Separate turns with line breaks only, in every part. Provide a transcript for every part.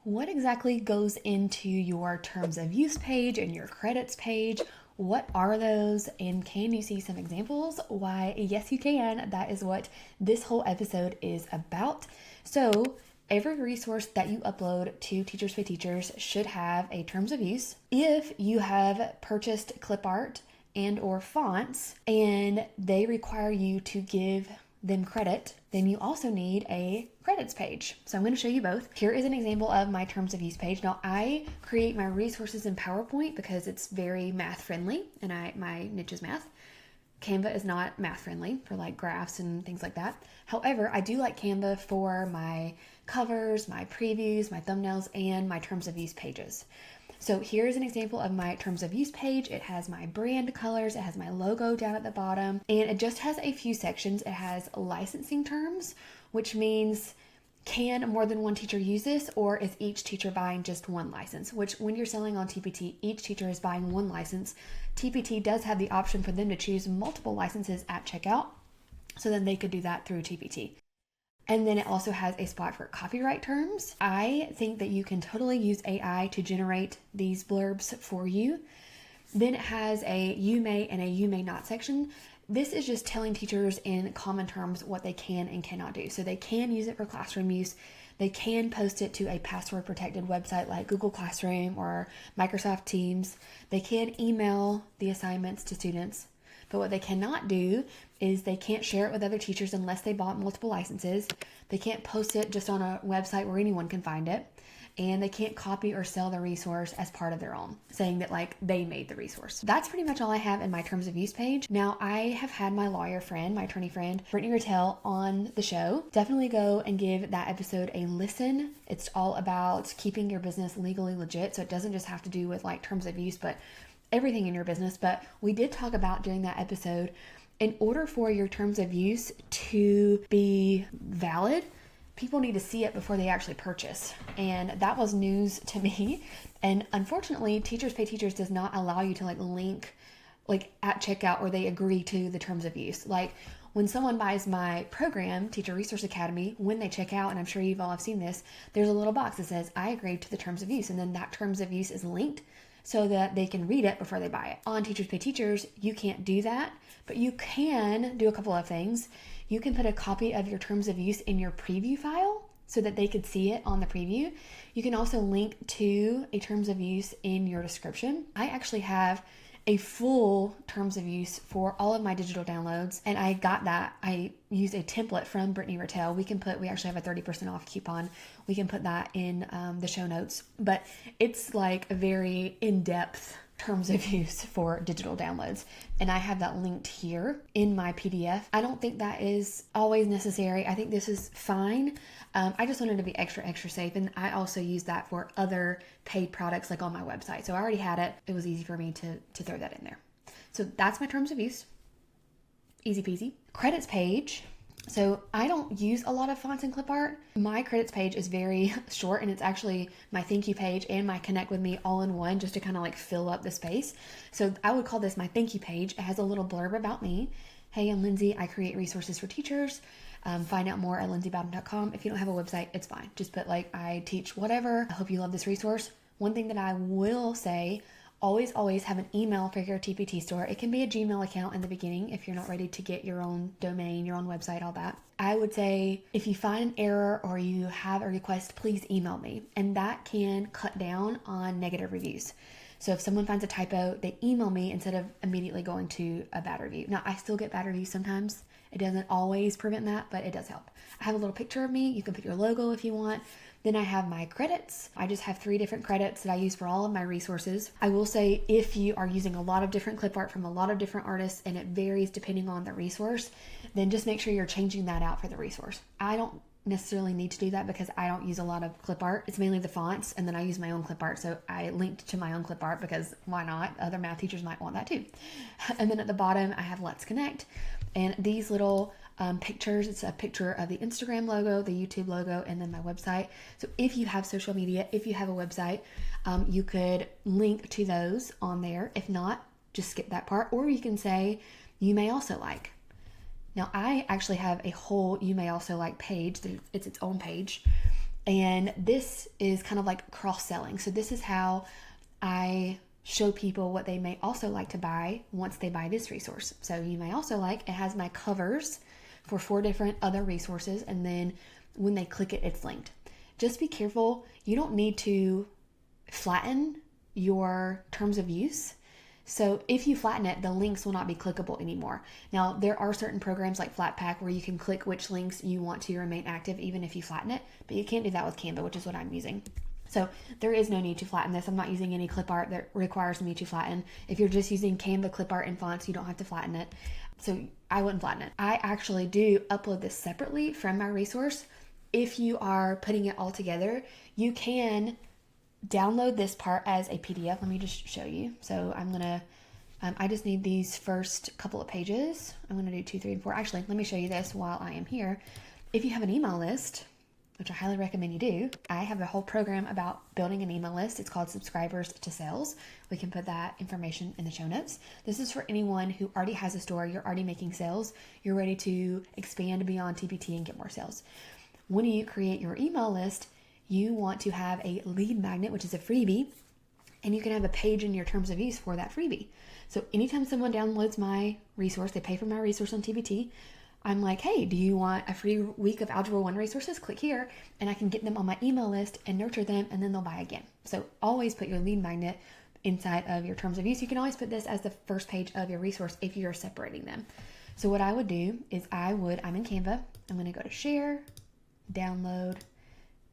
What exactly goes into your terms of use page and your credits page? What are those? And can you see some examples? Why, yes, you can. That is what this whole episode is about. So, every resource that you upload to Teachers Pay Teachers should have a terms of use. If you have purchased clip art and or fonts and they require you to give them credit, then you also need a credits page. So I'm going to show you both. Here is an example of my terms of use page. Now I create my resources in PowerPoint because it's very math friendly and my niche is math. Canva is not math friendly for like graphs and things like that. However, I do like Canva for my covers, my previews, my thumbnails, and my terms of use pages. So here's an example of my terms of use page. It has my brand colors, it has my logo down at the bottom, and it just has a few sections. It has licensing terms, which means can more than one teacher use this, or is each teacher buying just one license? Which when you're selling on TPT, each teacher is buying one license. TPT does have the option for them to choose multiple licenses at checkout, so then they could do that through TPT. And then it also has a spot for copyright terms. I think that you can totally use AI to generate these blurbs for you. Then it has a you may and a you may not section. This is just telling teachers in common terms what they can and cannot do. So they can use it for classroom use. They can post it to a password protected website like Google Classroom or Microsoft Teams. They can email the assignments to students. But what they cannot do is they can't share it with other teachers unless they bought multiple licenses. They can't post it just on a website where anyone can find it. And they can't copy or sell the resource as part of their own, saying that like they made the resource. That's pretty much all I have in my terms of use page. Now, I have had my lawyer friend, my attorney friend, Brittany Rattel, on the show. Definitely go and give that episode a listen. It's all about keeping your business legally legit. So it doesn't just have to do with like terms of use, but everything in your business. But we did talk about during that episode, in order for your terms of use to be valid, people need to see it before they actually purchase. And that was news to me. And unfortunately, Teachers Pay Teachers does not allow you to like link like at checkout or they agree to the terms of use. Like when someone buys my program, Teacher Resource Academy, when they check out, and I'm sure you've all have seen this, there's a little box that says, I agree to the terms of use. And then that terms of use is linked so that they can read it before they buy it. On Teachers Pay Teachers, you can't do that, but you can do a couple of things. You can put a copy of your terms of use in your preview file so that they could see it on the preview. You can also link to a terms of use in your description. I actually have a full terms of use for all of my digital downloads, and I got that. I use a template from Brittany Rattel. We actually have a 30% off coupon. We can put that in the show notes, but it's like a very in-depth terms of use for digital downloads. And I have that linked here in my PDF. I don't think that is always necessary. I think this is fine. I just wanted to be extra safe. And I also use that for other paid products like on my website. So I already had it. It was easy for me to throw that in there. So that's my terms of use. Easy peasy. Credits page. So I don't use a lot of fonts and clip art. My credits page is very short, and it's actually my thank you page and my connect with me all in one, just to kind of like fill up the space. So I would call this my thank you page. It has a little blurb about me. Hey, I'm Lindsay. I create resources for teachers. Find out more at lindsaybowden.com. If you don't have a website, it's fine. Just put like, I teach whatever. I hope you love this resource. One thing that I will say, always have an email for your TPT store. It can be a Gmail account in the beginning if you're not ready to get your own domain, your own website, all that. I would say if you find an error or you have a request, please email me. And that can cut down on negative reviews. So if someone finds a typo, they email me instead of immediately going to a bad review. Now, I still get bad reviews sometimes. It doesn't always prevent that, but it does help. I have a little picture of me. You can put your logo if you want. Then I have my credits. I just have 3 different credits that I use for all of my resources. I will say if you are using a lot of different clip art from a lot of different artists and it varies depending on the resource, then just make sure you're changing that out for the resource. I don't necessarily need to do that because I don't use a lot of clip art. It's mainly the fonts, and then I use my own clip art. So I linked to my own clip art because why not? Other math teachers might want that too. And then at the bottom, I have Let's Connect. And these little pictures, it's a picture of the Instagram logo, the YouTube logo, and then my website. So if you have social media, if you have a website, you could link to those on there. If not, just skip that part. Or you can say, you may also like. Now, I actually have a whole you may also like page. It's its own page. And this is kind of like cross-selling. So this is how I show people what they may also like to buy once they buy this resource. So you may also like, it has my covers for 4 different other resources, and then when they click it, it's linked. Just be careful. You don't need to flatten your terms of use. So if you flatten it, the links will not be clickable anymore. Now, there are certain programs like Flatpak where you can click which links you want to remain active even if you flatten it, but you can't do that with Canva, which is what I'm using. So there is no need to flatten this. I'm not using any clip art that requires me to flatten. If you're just using Canva clip art and fonts, you don't have to flatten it. So I wouldn't flatten it. I actually do upload this separately from my resource. If you are putting it all together, you can download this part as a PDF. Let me just show you. So I'm gonna, I just need these first couple of pages. I'm gonna do 2, 3, and 4. Actually, let me show you this while I am here. If you have an email list, which I highly recommend you do, I have a whole program about building an email list. It's called Subscribers to Sales. We can put that information in the show notes. This is for anyone who already has a store, you're already making sales, you're ready to expand beyond TPT and get more sales. When you create your email list, you want to have a lead magnet, which is a freebie, and you can have a page in your terms of use for that freebie. So anytime someone downloads my resource, they pay for my resource on TPT, I'm like, hey, do you want a free week of Algebra 1 resources? Click here, and I can get them on my email list and nurture them, and then they'll buy again. So always put your lead magnet inside of your terms of use. You can always put this as the first page of your resource if you're separating them. So what I would do is I'm in Canva. I'm going to go to Share, Download,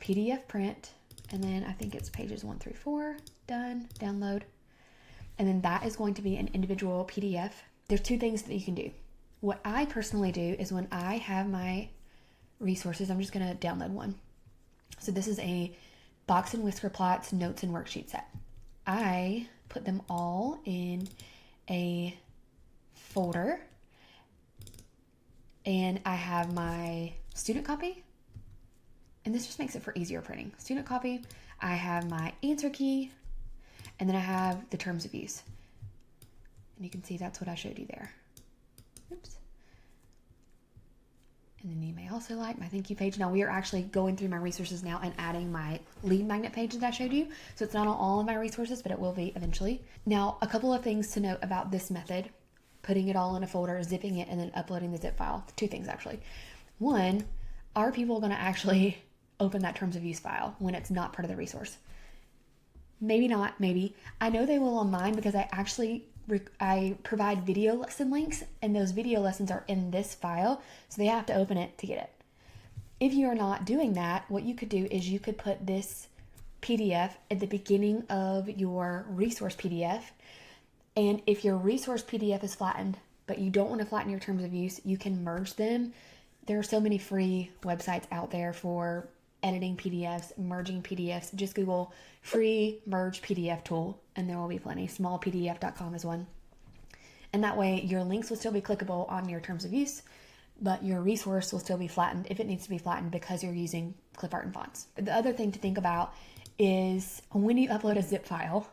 PDF Print, and then I think it's pages 1 through 4. Done. Download. And then that is going to be an individual PDF. There's 2 things that you can do. What I personally do is when I have my resources, I'm just going to download one. So this is a Box and Whisker Plots notes and worksheet set. I put them all in a folder, and I have my student copy, and this just makes it for easier printing. Student copy, I have my answer key, and then I have the terms of use. And you can see that's what I showed you there. Oops. And then you may also like my thank you page. Now we are actually going through my resources now and adding my lead magnet page that I showed you. So it's not on all of my resources, but it will be eventually. Now, a couple of things to note about this method, putting it all in a folder, zipping it, and then uploading the zip file. 2 things actually. One, are people going to actually open that terms of use file when it's not part of the resource? Maybe not, maybe. I know they will on mine because I provide video lesson links, and those video lessons are in this file, so they have to open it to get it. If you are not doing that, what you could do is you could put this PDF at the beginning of your resource PDF, and if your resource PDF is flattened, but you don't want to flatten your terms of use, you can merge them. There are so many free websites out there for editing PDFs, merging PDFs. Just Google free merge PDF tool and there will be plenty. Smallpdf.com is one. And that way your links will still be clickable on your terms of use, but your resource will still be flattened if it needs to be flattened because you're using clip art and fonts. The other thing to think about is when you upload a zip file,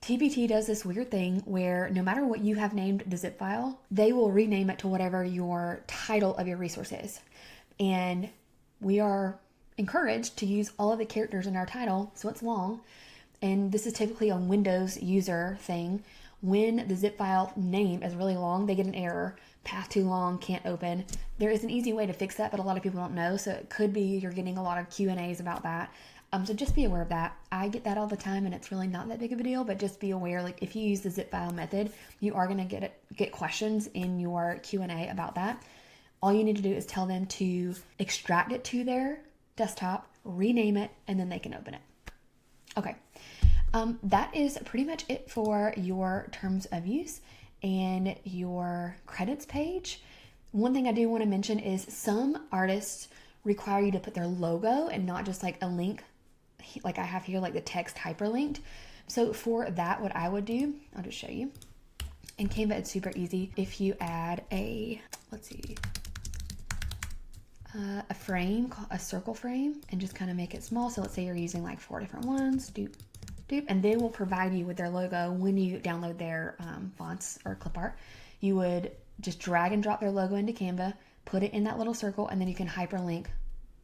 TPT does this weird thing where no matter what you have named the zip file, they will rename it to whatever your title of your resource is. And we are encouraged to use all of the characters in our title, so it's long. And this is typically a Windows user thing. When the zip file name is really long, they get an error, path too long, can't open. There is an easy way to fix that, but a lot of people don't know. So it could be you're getting a lot of Q&As about that. So just be aware of that. I get that all the time and it's really not that big of a deal, but just be aware, like if you use the zip file method, you are going to get questions in your Q&A about that. All you need to do is tell them to extract it to their desktop, rename it, and then they can open it. Okay. That is pretty much it for your terms of use and your credits page. One thing I do want to mention is some artists require you to put their logo and not just like a link like I have here, like the text hyperlinked. So for that, what I would do, I'll just show you. In Canva, it's super easy. If you add a frame, a circle frame, and just kind of make it small. So let's say you're using like 4 different ones, and they will provide you with their logo when you download their fonts or clip art. You would just drag and drop their logo into Canva, put it in that little circle, and then you can hyperlink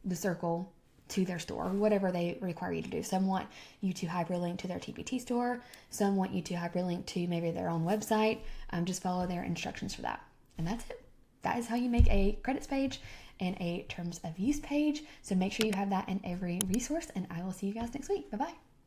the circle to their store, whatever they require you to do. Some want you to hyperlink to their TPT store. Some want you to hyperlink to maybe their own website. Just follow their instructions for that. And that's it. That is how you make a credits page and a terms of use page. So make sure you have that in every resource, and I will see you guys next week. Bye-bye.